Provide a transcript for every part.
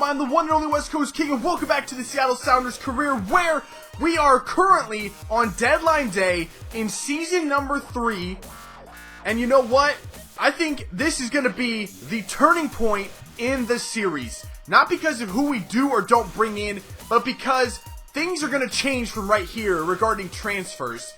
I'm the one and only West Coast King, and welcome back to the Seattle Sounders career, where we are currently on deadline day in season number 3. And you know what? I think this is going to be the turning point in the series. Not because of who we do or don't bring in, but because things are going to change from right here regarding transfers.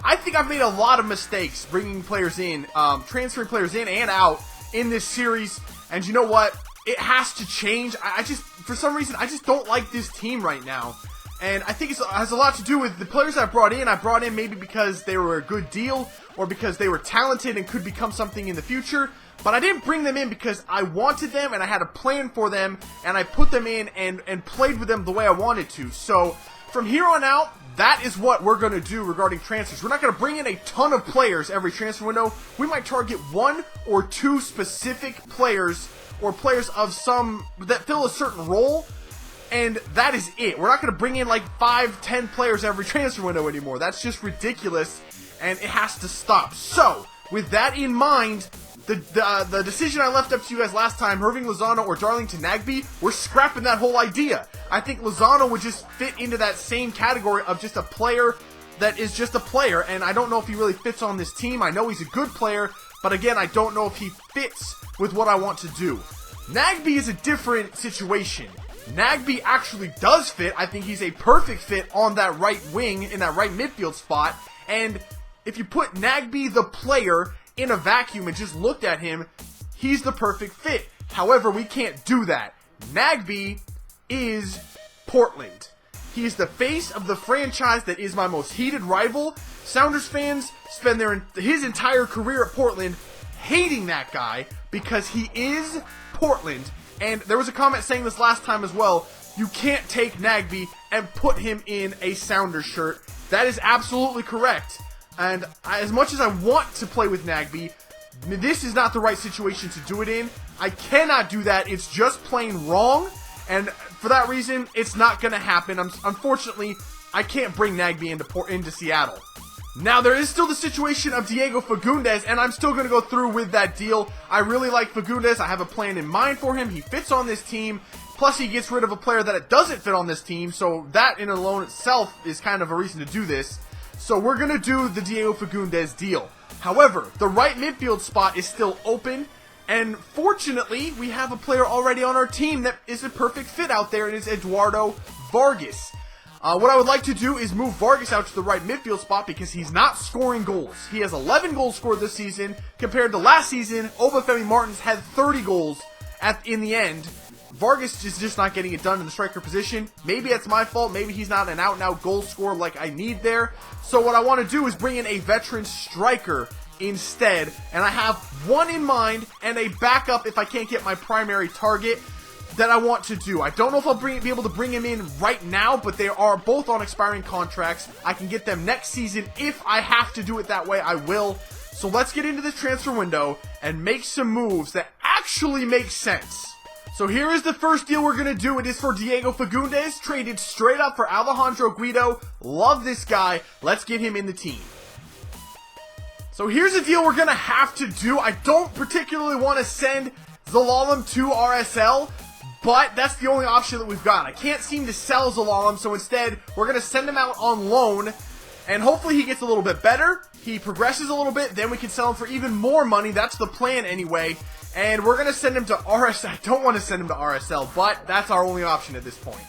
I think I've made a lot of mistakes bringing players in, transferring players in and out in this series. And you know what? It has to change. I just, for some reason, I just don't like this team right now. And I think it has a lot to do with the players I brought in. I brought in maybe because they were a good deal or because they were talented and could become something in the future. But I didn't bring them in because I wanted them and I had a plan for them. And I put them in and played with them the way I wanted to. So from here on out, that is what we're going to do regarding transfers. We're not going to bring in a ton of players every transfer window. We might target 1 or 2 specific players or players of some that fill a certain role, and that is it. We're not going to bring in like 5-10 players every transfer window anymore. That's just ridiculous, and it has to stop. So, with that in mind, the decision I left up to you guys last time, Irving Lozano or Darlington Nagbe, we're scrapping that whole idea. I think Lozano would just fit into that same category of just a player that is just a player, and I don't know if he really fits on this team. I know he's a good player, but again, I don't know if he fits with what I want to do. Nagbe is a different situation. Nagbe actually does fit. I think he's a perfect fit on that right wing, in that right midfield spot, and if you put Nagbe the player in a vacuum and just looked at him, he's the perfect fit. However, we can't do that. Nagbe is Portland. He is the face of the franchise that is my most heated rival. Sounders fans spend his entire career at Portland hating that guy because he is Portland. And there was a comment saying this last time as well. You can't take Nagbe and put him in a Sounders shirt. That is absolutely correct. And as much as I want to play with Nagbe, this is not the right situation to do it in. I cannot do that. It's just plain wrong. And for that reason, it's not going to happen. Unfortunately, I can't bring Nagbe into Seattle. Now, there is still the situation of Diego Fagundes, and I'm still going to go through with that deal. I really like Fagundes. I have a plan in mind for him. He fits on this team. Plus, he gets rid of a player that doesn't fit on this team. So that in and alone itself is kind of a reason to do this. So we're going to do the Diego Fagundes deal. However, the right midfield spot is still open. And fortunately, we have a player already on our team that is a perfect fit out there, and it's Eduardo Vargas. What I would like to do is move Vargas out to the right midfield spot because he's not scoring goals. He has 11 goals scored this season. Compared to last season, Obafemi Martins had 30 goals in the end. Vargas is just not getting it done in the striker position. Maybe it's my fault. Maybe he's not an out-and-out goal scorer like I need there. So what I want to do is bring in a veteran striker instead. And I have one in mind and a backup if I can't get my primary target that I want to do. I don't know if I'll be able to bring him in right now, but they are both on expiring contracts. I can get them next season. If I have to do it that way, I will. So let's get into this transfer window and make some moves that actually make sense. So here is the first deal we're going to do. It is for Diego Fagundes, traded straight up for Alejandro Guido. Love this guy. Let's get him in the team. So here's a deal we're going to have to do. I don't particularly want to send Zelalem to RSL, but that's the only option that we've got. I can't seem to sell Zelalem, so instead we're going to send him out on loan, and hopefully he gets a little bit better. He progresses a little bit, then we can sell him for even more money. That's the plan anyway. And we're going to send him to RSL. I don't want to send him to RSL, but that's our only option at this point.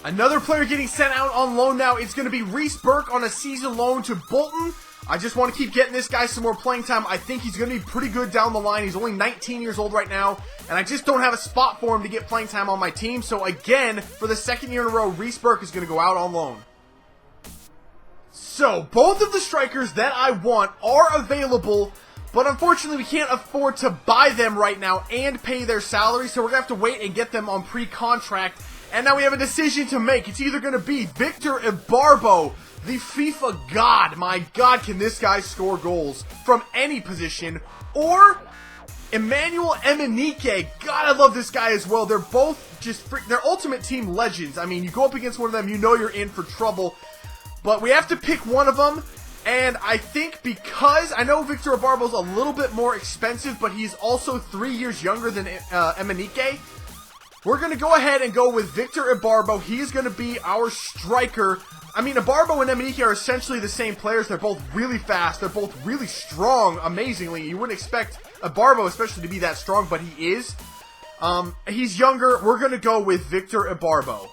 Another player getting sent out on loan now. It's going to be Reese Burke on a season loan to Bolton. I just want to keep getting this guy some more playing time. I think he's going to be pretty good down the line. He's only 19 years old right now, and I just don't have a spot for him to get playing time on my team. So again, for the second year in a row, Reese Burke is going to go out on loan. So both of the strikers that I want are available, but unfortunately we can't afford to buy them right now and pay their salary, so we're going to have to wait and get them on pre-contract. And now we have a decision to make. It's either going to be Victor Ibarbo, the FIFA god. My god, can this guy score goals from any position, or Emmanuel Emenike. God, I love this guy as well. They're both just they're ultimate team legends. I mean, you go up against one of them, you know you're in for trouble. But we have to pick one of them, and I think because I know Victor Ibarbo's a little bit more expensive, but he's also 3 years younger than Emenike. we're going to go ahead and go with Victor Ibarbo. He's going to be our striker. I mean, Ibarbo and Emenike are essentially the same players. They're both really fast. They're both really strong, amazingly. You wouldn't expect Ibarbo especially to be that strong, but he is. He's younger. We're going to go with Victor Ibarbo.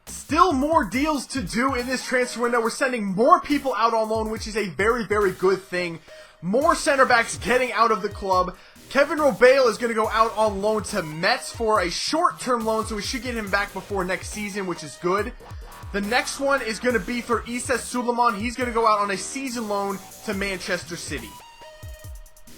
Still more deals to do in this transfer window. We're sending more people out on loan, which is a very, very good thing. More center backs getting out of the club. Kevin Robale is going to go out on loan to Metz for a short-term loan, so we should get him back before next season, which is good. The next one is going to be for Issa Suleiman. He's going to go out on a season loan to Manchester City.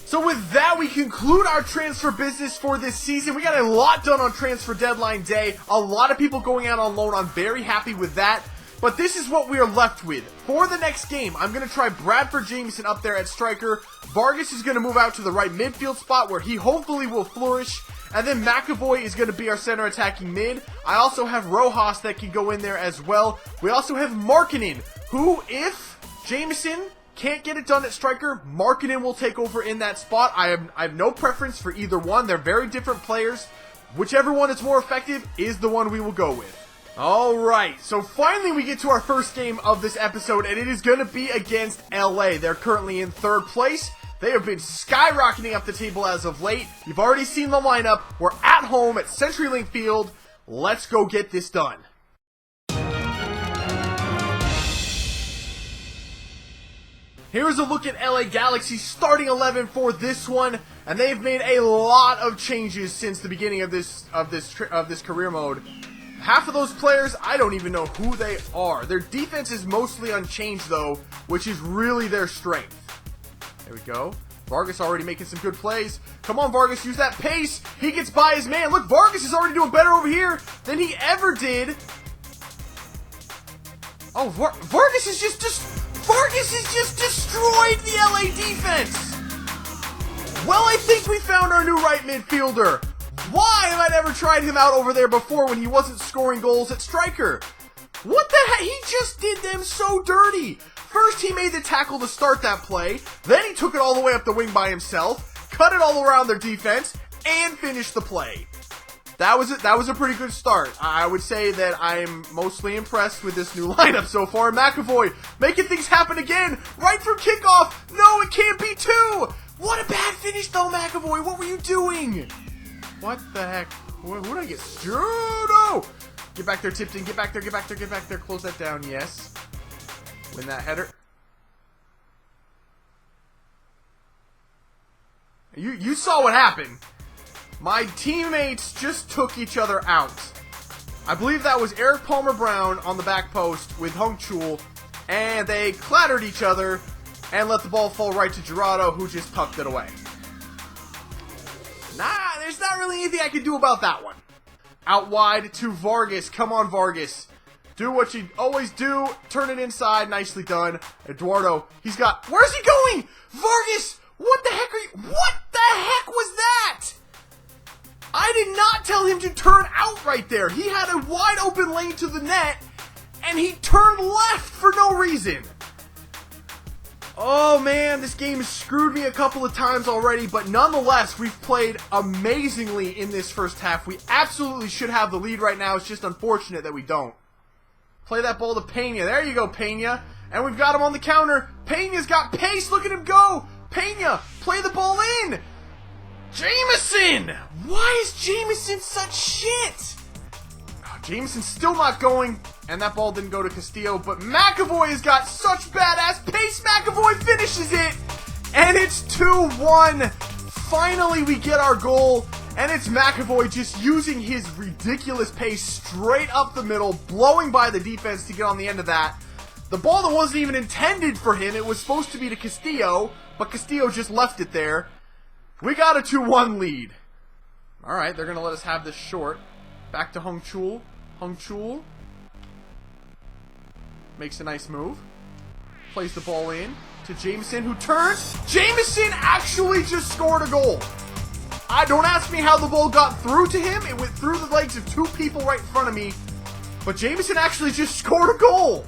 So with that, we conclude our transfer business for this season. We got a lot done on transfer deadline day. A lot of people going out on loan. I'm very happy with that. But this is what we are left with. For the next game, I'm going to try Bradford Jameson up there at striker. Vargas is going to move out to the right midfield spot where he hopefully will flourish. And then McAvoy is going to be our center attacking mid. I also have Rojas that can go in there as well. We also have Markkanen, who, if Jameson can't get it done at striker, Markkanen will take over in that spot. I have no preference for either one. They're very different players. Whichever one is more effective is the one we will go with. Alright, so finally we get to our first game of this episode, and it is going to be against LA. They're currently in third place. They have been skyrocketing up the table as of late. You've already seen the lineup. We're at home at CenturyLink Field. Let's go get this done. Here's a look at LA Galaxy's starting 11 for this one, and they've made a lot of changes since the beginning of this career mode. Half of those players, I don't even know who they are. Their defense is mostly unchanged though, which is really their strength. There we go. Vargas already making some good plays. Come on, Vargas, use that pace. He gets by his man. Look, Vargas is already doing better over here than he ever did. Oh, Vargas has just destroyed the LA defense. Well, I think we found our new right midfielder. Why have I never tried him out over there before when he wasn't scoring goals at striker? What the heck? He just did them so dirty. First, he made the tackle to start that play. Then he took it all the way up the wing by himself, cut it all around their defense, and finished the play. That was a pretty good start. I would say that I'm mostly impressed with this new lineup so far. McAvoy making things happen again right from kickoff. No, it can't be two. What a bad finish though, McAvoy. What were you doing? What the heck? Who did I get? No! Get back there, Tipton. Get back there, get back there, get back there. Close that down, yes. Win that header. You saw what happened. My teammates just took each other out. I believe that was Eric Palmer-Brown on the back post with Hung Chul, and they clattered each other and let the ball fall right to Gerardo, who just tucked it away. Nah, there's not really anything I can do about that one. Out wide to Vargas. Come on, Vargas. Do what you always do. Turn it inside. Nicely done. Eduardo, he's got... Where's he going? Vargas, what the heck are you... What the heck was that? I did not tell him to turn out right there. He had a wide open lane to the net, and he turned left for no reason. Oh man, this game has screwed me a couple of times already, but nonetheless, we've played amazingly in this first half. We absolutely should have the lead right now. It's just unfortunate that we don't. Play that ball to Pena. There you go, Pena. And we've got him on the counter. Pena's got pace. Look at him go. Pena, play the ball in. Jameson! Why is Jameson such shit? Oh, Jameson's still not going. And that ball didn't go to Castillo, but McAvoy has got such badass pace. McAvoy finishes it, and it's 2-1. Finally, we get our goal, and it's McAvoy just using his ridiculous pace straight up the middle, blowing by the defense to get on the end of that. The ball that wasn't even intended for him, it was supposed to be to Castillo, but Castillo just left it there. We got a 2-1 lead. All right, they're going to let us have this short. Back to Hung Chul. Hung Chul makes a nice move. Plays the ball in to Jameson, who turns. Jameson actually just scored a goal. Don't ask me how the ball got through to him. It went through the legs of two people right in front of me. But Jameson actually just scored a goal.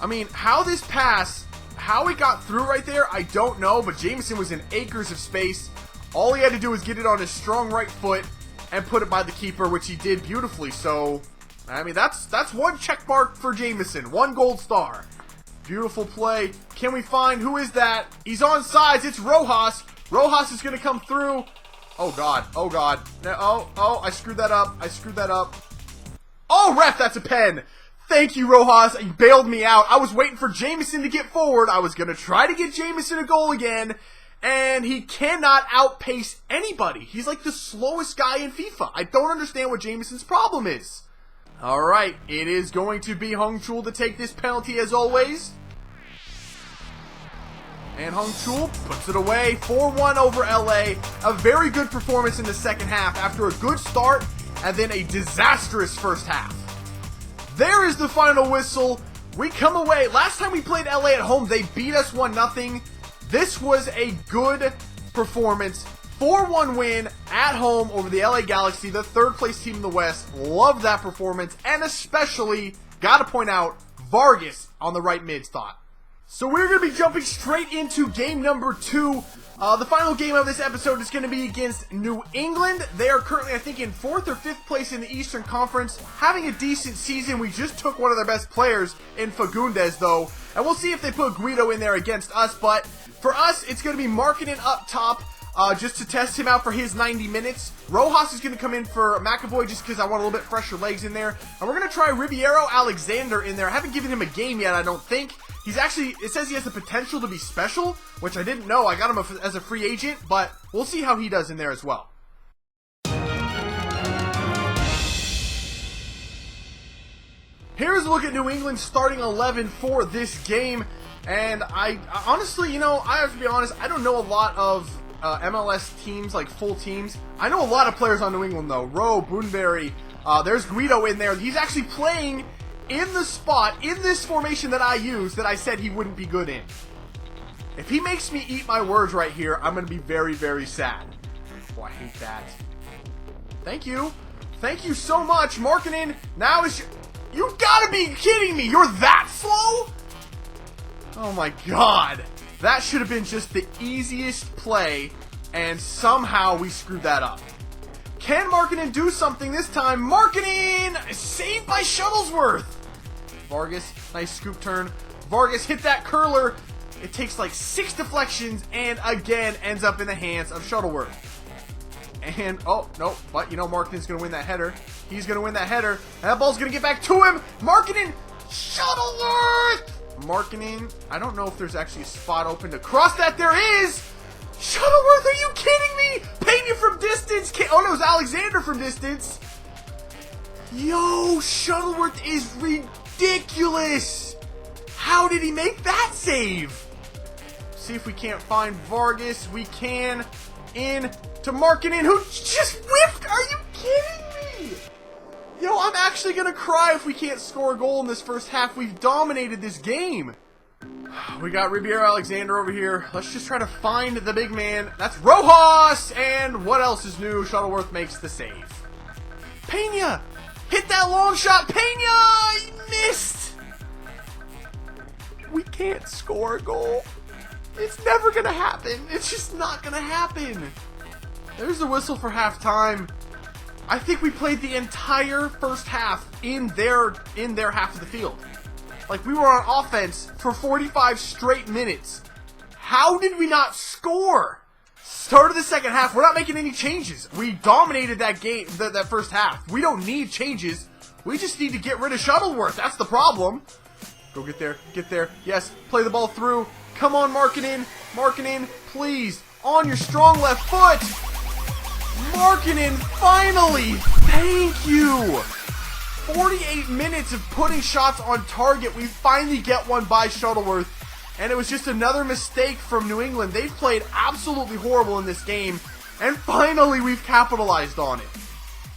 I mean, how this pass, how it got through right there, I don't know. But Jameson was in acres of space. All he had to do was get it on his strong right foot. and put it by the keeper, which he did beautifully. So, I mean, that's one check mark for Jamison. 1 gold star. Beautiful play. Can we find, who is that? He's on sides. It's Rojas. Rojas is going to come through. Oh, God. Oh, God. Oh, I screwed that up. Oh, ref, that's a pen. Thank you, Rojas. You bailed me out. I was waiting for Jamison to get forward. I was going to try to get Jamison a goal again. And he cannot outpace anybody. He's like the slowest guy in FIFA. I don't understand what Jamison's problem is. Alright, it is going to be Hung Chul to take this penalty as always. And Hung Chul puts it away. 4-1 over LA. A very good performance in the second half after a good start and then a disastrous first half. There is the final whistle. We come away. Last time we played LA at home, they beat us 1-0. This was a good performance. 4-1 win at home over the LA Galaxy, the 3rd place team in the West. Love that performance, and especially, gotta point out, Vargas on the right mid thought. So we're going to be jumping straight into game number 2. The final game of this episode is going to be against New England. They are currently, I think, in 4th or 5th place in the Eastern Conference, having a decent season. We just took one of their best players in Fagundes, though, and we'll see if they put Guido in there against us, but for us, it's going to be Markkanen up top, just to test him out for his 90 minutes. Rojas is going to come in for McAvoy just because I want a little bit fresher legs in there. And we're going to try Ribeiro Alexander in there. I haven't given him a game yet, I don't think. He's actually, it says he has the potential to be special, which I didn't know. I got him as a free agent, but we'll see how he does in there as well. Here's a look at New England's starting 11 for this game. And I honestly, you know, I have to be honest, I don't know a lot of MLS teams, like full teams. I know a lot of players on New England, though. Rowe, Boonberry, there's Guido in there. He's actually playing in the spot, in this formation that I use, that I said he wouldn't be good in. If he makes me eat my words right here, I'm going to be very, very sad. Oh, I hate that. Thank you. Thank you so much. Markkanen, now is... You gotta be kidding me. You're that slow? Oh my God. That should have been just the easiest play, and somehow we screwed that up. Can Markkanen do something this time? Markkanen! Saved by Shuttlesworth! Vargas, nice scoop turn. Vargas hit that curler. It takes like 6 deflections, and again ends up in the hands of Shuttleworth. And, oh, no, but you know Markkanen's going to win that header. He's going to win that header. And that ball's going to get back to him. Markkanen! Shuttleworth! Markkanen, I don't know if there's actually a spot open to cross that. There is! Shuttleworth, are you kidding me? Pena from distance. Oh, no, it was Alexander from distance. Yo, Shuttleworth is ridiculous. How did he make that save? See if we can't find Vargas. We can. In to Markkanen, who just whiffed. Are you kidding me? Yo, I'm actually going to cry if we can't score a goal in this first half. We've dominated this game. We got Ribeiro Alexander over here. Let's just try to find the big man. That's Rojas! And what else is new? Shuttleworth makes the save. Pena! Hit that long shot! Pena! He missed! We can't score a goal. It's never going to happen. It's just not going to happen. There's the whistle for halftime. I think we played the entire first half in their half of the field. Like, we were on offense for 45 straight minutes. How did we not score? Start of the second half, we're not making any changes. We dominated that game, that first half. We don't need changes. We just need to get rid of Shuttleworth. That's the problem. Go get there, get there. Yes, play the ball through. Come on, Markkanen. Markkanen, please. On your strong left foot. Markkanen, finally! Thank you! 48 minutes of putting shots on target. We finally get one by Shuttleworth. And it was just another mistake from New England. They've played absolutely horrible in this game. And finally, we've capitalized on it.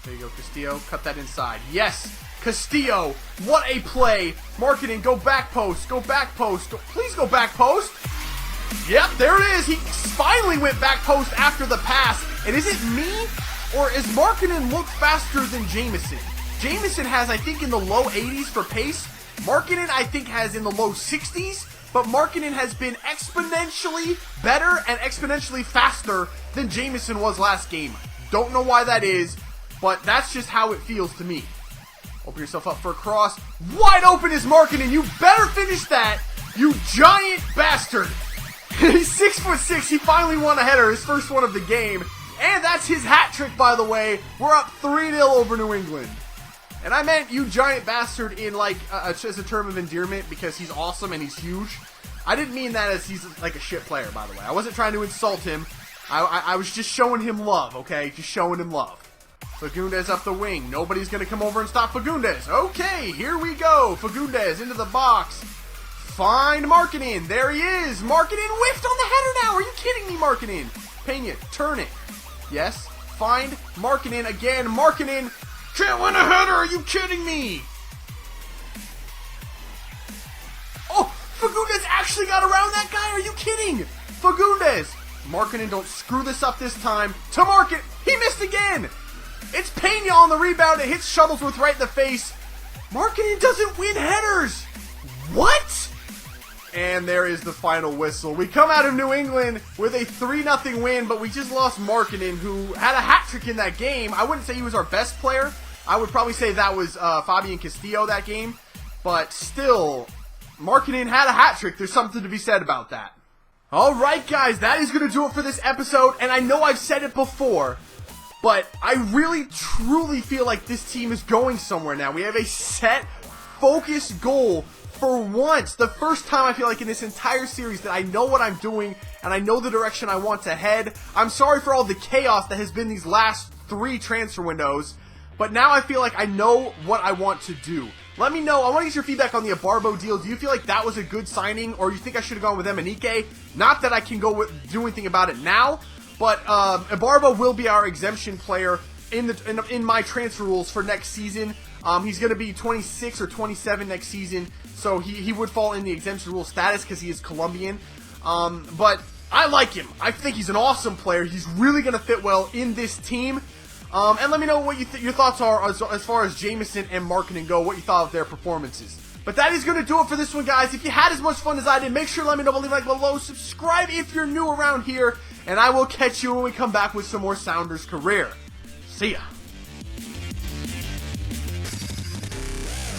There you go, Castillo. Cut that inside. Yes! Castillo! What a play! Markkanen, go back post. Go back post. Please go back post. Yep, there it is. He finally went back post after the pass. And is it me? Or is Markkanen look faster than Jamison? Jamison has, I think, in the low 80s for pace. Markkanen, I think, has in the low 60s. But Markkanen has been exponentially better and exponentially faster than Jamison was last game. Don't know why that is. but that's just how it feels to me. Open yourself up for a cross. Wide open is Markkanen. You better finish that, you giant bastard. He's 6'6". He finally won a header, his first one of the game. And that's his hat trick, by the way. We're up 3-0 over New England. And I meant you giant bastard in like as a term of endearment because he's awesome and he's huge. I didn't mean that as he's like a shit player, by the way. I wasn't trying to insult him. I was just showing him love, okay? Just showing him love. Fagundes up the wing. Nobody's going to come over and stop Fagundes. Okay, here we go. Fagundes into the box. Find Markkanen. There he is. Markkanen whiffed on the header now. Are you kidding me, Markkanen? Pena, turn it. Yes. Find Markkanen again. Markkanen can't win a header. Are you kidding me? Oh, Fagundes actually got around that guy. Are you kidding? Fagundes. Markkanen, don't screw this up this time. To Markkanen. He missed again. It's Pena on the rebound. It hits Shuttlesworth right in the face. Markkanen doesn't win headers. What? And there is the final whistle. We come out of New England with a 3-0 win, but we just lost Markkanen, who had a hat trick in that game. I wouldn't say he was our best player. I would probably say that was Fabian Castillo that game. But still, Markkanen had a hat trick. There's something to be said about that. Alright guys, that is going to do it for this episode. And I know I've said it before, but I really, truly feel like this team is going somewhere now. We have a set, focused goal. For once, the first time I feel like in this entire series that I know what I'm doing and I know the direction I want to head. I'm sorry for all the chaos that has been these last 3 transfer windows, but now I feel like I know what I want to do. Let me know. I want to get your feedback on the Abarbo deal. Do you feel like that was a good signing, or you think I should have gone with Emenike? Not that I can do anything about it now, but Abarbo will be our exemption player in my transfer rules for next season. He's going to be 26 or 27 next season, so he would fall in the exemption rule status because he is Colombian. But I like him. I think he's an awesome player. He's really going to fit well in this team. And let me know what your thoughts are as far as Jameson and Markkanen go, what you thought of their performances. But that is going to do it for this one, guys. If you had as much fun as I did, make sure to let me know, leave a like below, subscribe if you're new around here, and I will catch you when we come back with some more Sounders Career. See ya.